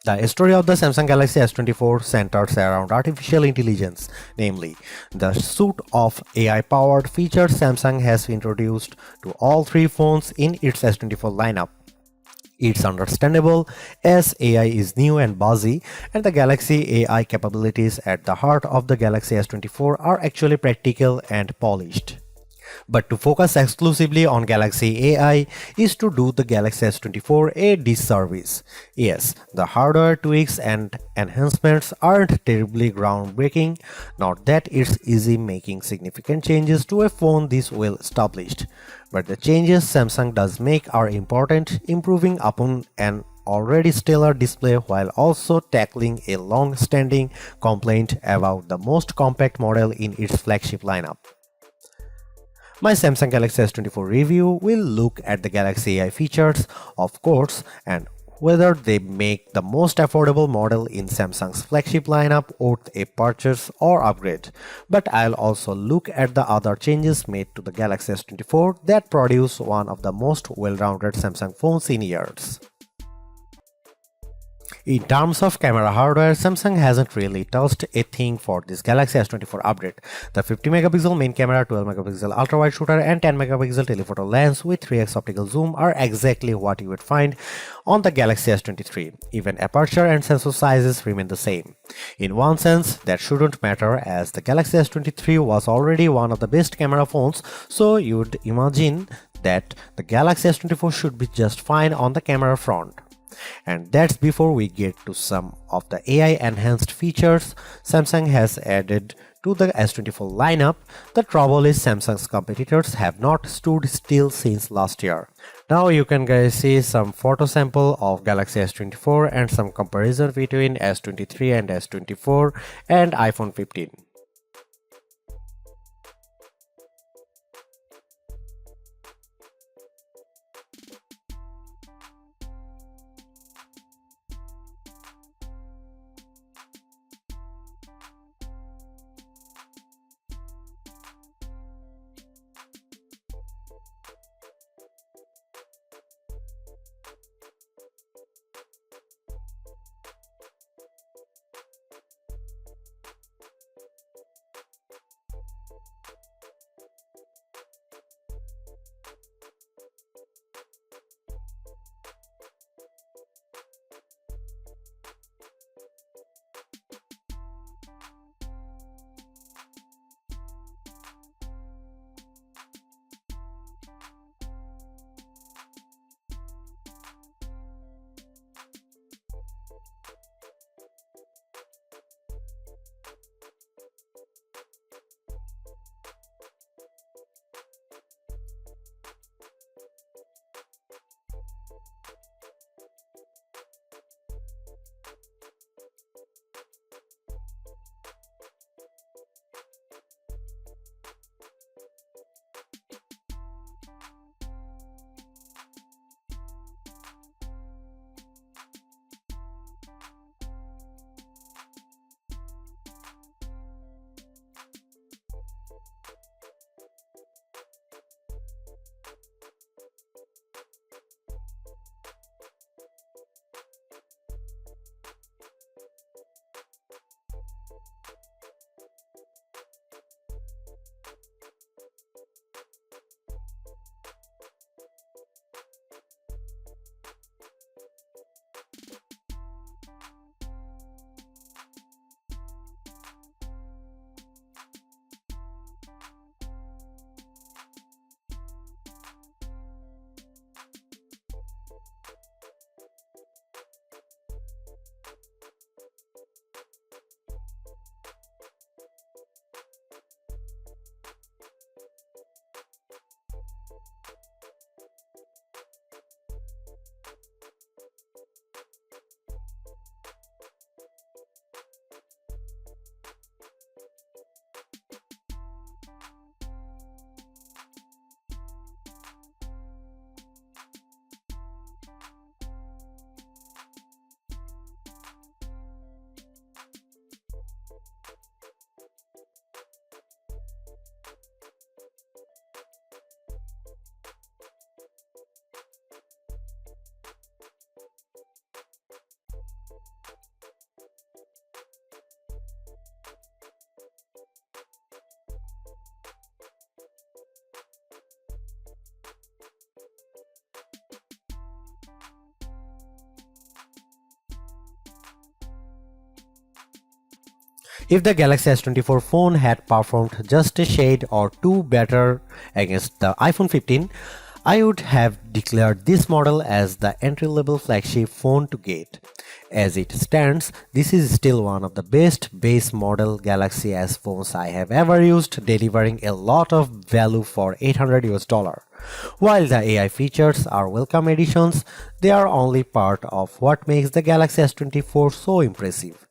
The story of the Samsung Galaxy S24 centers around artificial intelligence, namely the suite of AI-powered features Samsung has introduced to all three phones in its S24 lineup. It's understandable as AI is new and buzzy, and the Galaxy AI capabilities at the heart of the Galaxy S24 are actually practical and polished. But to focus exclusively on Galaxy AI is to do the Galaxy S24 a disservice. Yes, the hardware tweaks and enhancements aren't terribly groundbreaking, not that it's easy making significant changes to a phone this well established. But the changes Samsung does make are important, improving upon an already stellar display while also tackling a long-standing complaint about the most compact model in its flagship lineup. My Samsung Galaxy S24 review will look at the Galaxy AI features, of course, and whether they make the most affordable model in Samsung's flagship lineup worth a purchase or upgrade. But I'll also look at the other changes made to the Galaxy S24 that produce one of the most well-rounded Samsung phones in years. In terms of camera hardware, Samsung hasn't really touched a thing for this Galaxy S24 update. The 50 megapixel main camera, 12 megapixel ultra-wide shooter and 10 megapixel telephoto lens with 3x optical zoom are exactly what you would find on the Galaxy S23. Even aperture and sensor sizes remain the same. In one sense, that shouldn't matter as the Galaxy S23 was already one of the best camera phones, so you'd imagine that the Galaxy S24 should be just fine on the camera front. And that's before we get to some of the AI enhanced features Samsung has added to the S24 lineup. The trouble is Samsung's competitors have not stood still since last year. Now you can guys see some photo sample of Galaxy S24 and some comparison between S23 and S24 and iPhone 15. If the Galaxy S24 phone had performed just a shade or two better against the iPhone 15, I would have declared this model as the entry-level flagship phone to get. As it stands, this is still one of the best base model Galaxy S phones I have ever used, delivering a lot of value for $800. While the AI features are welcome additions, they are only part of what makes the Galaxy S24 so impressive.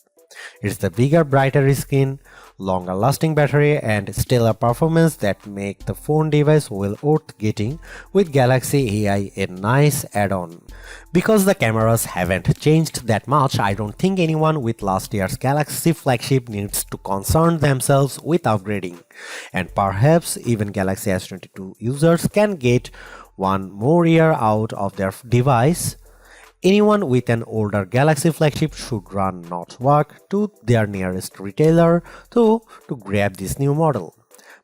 It's the bigger, brighter screen, longer lasting battery and stellar performance that make the phone device well worth getting, with Galaxy AI a nice add-on. Because the cameras haven't changed that much, I don't think anyone with last year's Galaxy flagship needs to concern themselves with upgrading. And perhaps even Galaxy S22 users can get one more year out of their device. Anyone with an older Galaxy flagship should run not walk to their nearest retailer to grab this new model.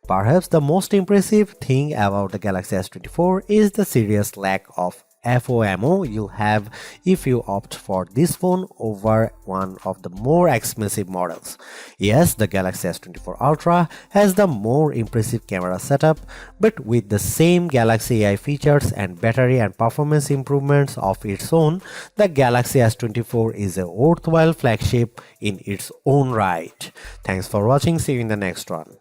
Perhaps the most impressive thing about the Galaxy S24 is the serious lack of FOMO you'll have if you opt for this phone over one of the more expensive models. Yes, the Galaxy S24 Ultra has the more impressive camera setup, but with the same Galaxy AI features and battery and performance improvements of its own, the Galaxy S24 is a worthwhile flagship in its own right. Thanks for watching, see you in the next one.